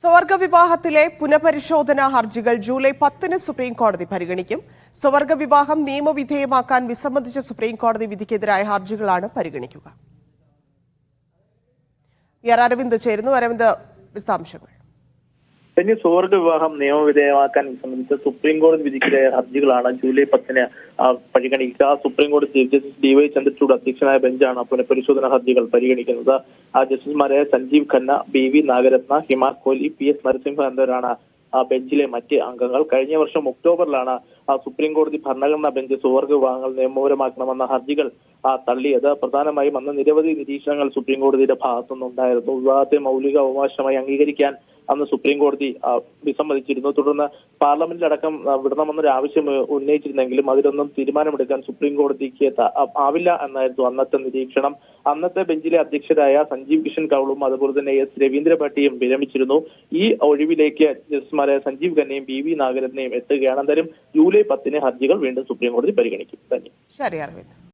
സ്വവർഗ വിവാഹത്തിലെ പുനഃപരിശോധനാ ഹർജികൾ ജൂലൈ 10 സുപ്രീം കോടതി പരിഗണിക്കും. സ്വവർഗ വിവാഹം നിയമവിധേയമാക്കാൻ വിസമ്മതിച്ച സുപ്രീം കോടതി വിധിക്കെതിരായ ഹർജികളാണ് പരിഗണിക്കുക. അരവിന്ദ് ചേരുന്നു. അരവിന്ദ്, വിശദാംശങ്ങൾ. സ്വവർഗ വിവാഹം നിയമവിധേയമാക്കാൻ സംബന്ധിച്ച സുപ്രീം കോടതി വിധിക്കെതിരായ ഹർജികളാണ് ജൂലൈ 10 പരിഗണിക്കുക. സുപ്രീം കോടതി ചീഫ് ജസ്റ്റിസ് DY ചന്ദ്രചൂഡ് അധ്യക്ഷനായ ബെഞ്ചാണ് പുനഃപരിശോധനാ ഹർജികൾ പരിഗണിക്കുന്നത്. ജസ്റ്റിസുമാരായ സഞ്ജീവ് ഖന്ന, BV നാഗരത്ന, ഹിമാർ കോഹ്ലി, PS നരസിംഹ എന്നിവരാണ് ബെഞ്ചിലെ മറ്റ് അംഗങ്ങൾ. കഴിഞ്ഞ വർഷം ഒക്ടോബറിലാണ് സുപ്രീം കോടതി ഭരണഘടനാ ബെഞ്ച് സ്വവർഗ വിവാഹങ്ങൾ നിയമപരമാക്കണമെന്ന ഹർജികൾ തള്ളിയത്. പ്രധാനമായും അന്ന് നിരവധി നിരീക്ഷണങ്ങൾ സുപ്രീം കോടതിയുടെ ഭാഗത്തുനിന്നുണ്ടായിരുന്നു. വിവാഹത്തെ മൗലിക അവകാശമായി അംഗീകരിക്കാൻ അന്ന് സുപ്രീം കോടതി വിസമ്മതിച്ചിരുന്നു. തുടർന്ന് പാർലമെന്റിലടക്കം വിടണമെന്നൊരു ആവശ്യം ഉന്നയിച്ചിരുന്നെങ്കിലും അതിലൊന്നും തീരുമാനമെടുക്കാൻ സുപ്രീം കോടതിക്ക് ആവില്ല എന്നായിരുന്നു അന്നത്തെ നിരീക്ഷണം. അന്നത്തെ ബെഞ്ചിലെ അധ്യക്ഷരായ സഞ്ജീവ് കിഷൻ കൗളും അതുപോലെ തന്നെ S രവീന്ദ്ര ഭട്ടിയും വിരമിച്ചിരുന്നു. ഈ ഒഴിവിലേക്ക് ജസ്റ്റിസുമാരായ സഞ്ജീവ് ഖന്നയും BV നാഗരത്നയും എത്തുകയാണ്. എന്തായാലും ജൂലൈ 10 ഹർജികൾ വീണ്ടും സുപ്രീം കോടതി പരിഗണിക്കും. ശരി അരവിന്ദ്.